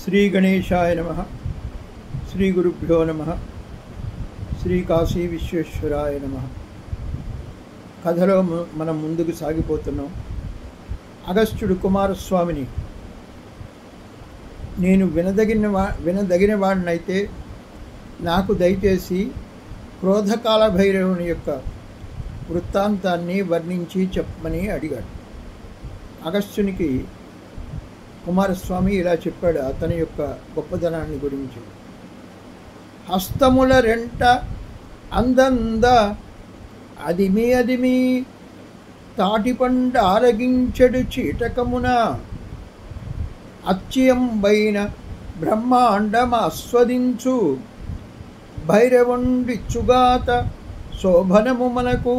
శ్రీ గణేశాయ నమః. శ్రీ గురుభ్యో నమః. శ్రీ కాశీ విశ్వేశ్వరాయ నమః. కథలో మనం ముందుకు సాగిపోతున్నాం. అగస్త్యుడు కుమారస్వామిని, నేను వినదగిన వాడినైతే నాకు దయచేసి క్రోధకాల భైరవుని యొక్క వృత్తాంతాన్ని వర్ణించి చెప్పమని అడిగాడు. అగస్త్యునికి కుమారస్వామి ఇలా చెప్పాడు అతని యొక్క గొప్పదనాన్ని గురించి. హస్తముల రెంట అందంద అదిమి తాటిపండ ఆరగించెడు చీటకమున అత్యంబైన బ్రహ్మాండమ ఆస్వదించు భైరవుండిచ్చుగాత శోభనము మనకు.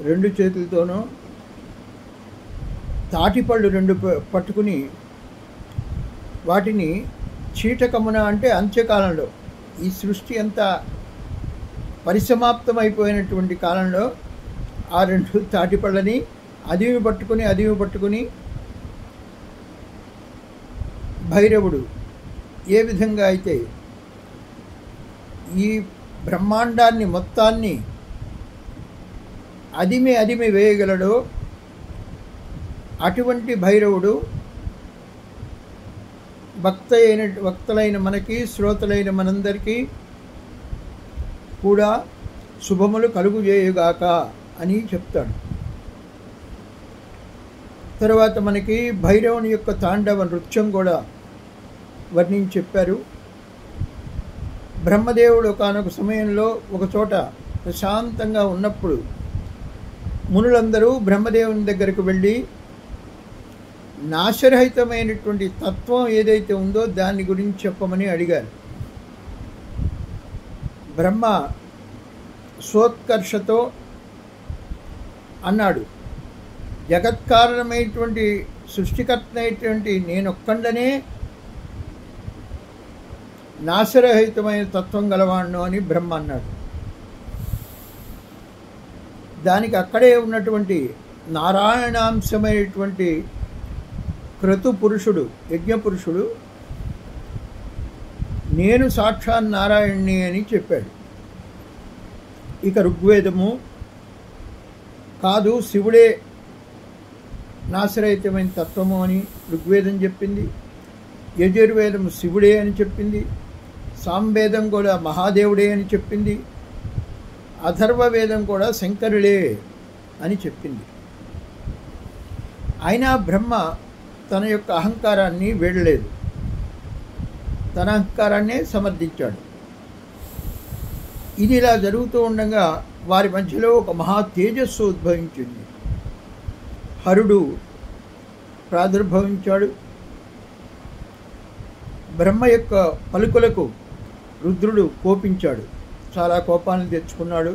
రెండు చేతులతోనూ తాటిపళ్ళు రెండు పట్టుకుని వాటిని చీటకమున అంటే అంత్యకాలంలో, ఈ సృష్టి అంతా పరిసమాప్తమైపోయినటువంటి కాలంలో ఆ రెండు తాటిపళ్ళని అదిమి పట్టుకుని భైరవుడు ఏ విధంగా అయితే ఈ బ్రహ్మాండాన్ని మొత్తాన్ని అదిమి వేయగలడో అటువంటి భైరవుడు భక్తులైన మనకి, శ్రోతలైన మనందరికీ కూడా శుభములు కలుగుజేయుగాక అని చెప్తాడు. తర్వాత మనకి భైరవుని యొక్క తాండవ నృత్యం కూడా వర్ణించి చెప్పారు. బ్రహ్మదేవుడు ఒకానొక సమయంలో ఒకచోట ప్రశాంతంగా ఉన్నప్పుడు మునులందరూ బ్రహ్మదేవుని దగ్గరకు వెళ్ళి నాశరహితమైనటువంటి తత్వం ఏదైతే ఉందో దాని గురించి చెప్పమని అడిగారు. బ్రహ్మ స్వోత్కర్షతో అన్నాడు, జగత్కారణమైనటువంటి సృష్టికర్త అయినటువంటి నేనొక్కండనే నాశరహితమైన తత్వం గలవాణ్ణు అని బ్రహ్మ అన్నాడు. దానికి అక్కడే ఉన్నటువంటి నారాయణాంశమైనటువంటి క్రతు పురుషుడు, యజ్ఞపురుషుడు, నేను సాక్షాత్ నారాయణ్ణి అని చెప్పాడు. ఇక ఋగ్వేదము కాదు, శివుడే నాశరహితమైన తత్వము అని ఋగ్వేదం చెప్పింది. యజుర్వేదము శివుడే అని చెప్పింది. సాంవేదం కూడా మహాదేవుడే అని చెప్పింది. అథర్వవేదం కూడా శంకరుడే అని చెప్పింది. అయినా బ్రహ్మ తన యొక్క అహంకారాన్ని వీడలేదు, తన అహంకారాన్నే సమర్థించాడు. ఇది ఇలా జరుగుతూ ఉండగా వారి మధ్యలో ఒక మహా తేజస్సు ఉద్భవించింది. హరుడు ప్రాదుర్భవించాడు. బ్రహ్మ యొక్క పలుకులకు రుద్రుడు కోపించాడు, చాలా కోపాన్ని తెచ్చుకున్నాడు.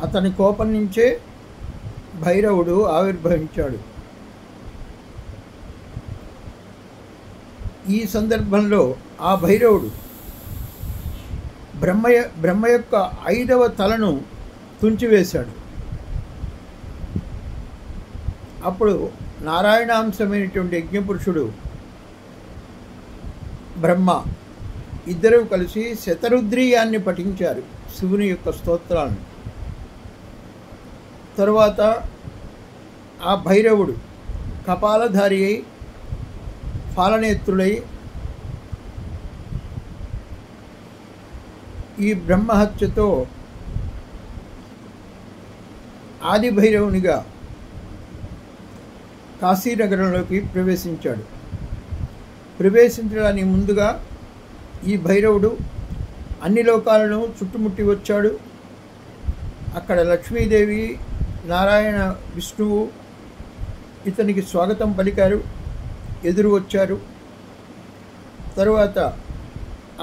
అతని కోపం నుంచే భైరవుడు ఆవిర్భవించాడు. ఈ సందర్భంలో ఆ భైరవుడు బ్రహ్మ యొక్క 5వ తలను తుంచివేశాడు. అప్పుడు నారాయణాంశమైనటువంటి యజ్ఞపురుషుడు బ్రహ్మ ఇద్దరూ కలిసి శతరుద్రీయాన్ని పఠించారు, శివుని యొక్క స్తోత్రాలను. తరువాత ఆ భైరవుడు కపాలధారి అయి ఫాలనేత్రుడై ఈ బ్రహ్మహత్యతో ఆది భైరవునిగా కాశీనగరంలోకి ప్రవేశించాడు. ప్రవేశించడానికి ముందుగా ఈ భైరవుడు అన్ని లోకాలను చుట్టుముట్టి వచ్చాడు. అక్కడ లక్ష్మీదేవి, నారాయణ, విష్ణువు ఇతనికి స్వాగతం పలికారు, ఎదురు వచ్చారు. తరువాత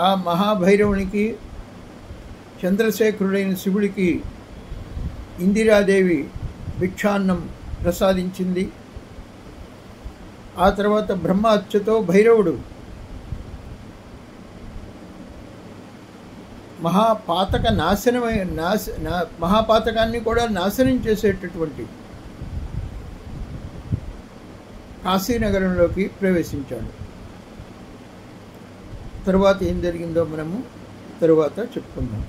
ఆ మహాభైరవునికి, చంద్రశేఖరుడైన శివుడికి ఇందిరాదేవి భిక్షాన్నం ప్రసాదించింది. ఆ తర్వాత బ్రహ్మ హత్యతో భైరవుడు మహాపాతకాన్ని కూడా నాశనం చేసేటటువంటి కాశీనగరంలోకి ప్రవేశించాడు. తరువాత ఏం జరిగిందో మనము తరువాత చెప్పుకుందాం.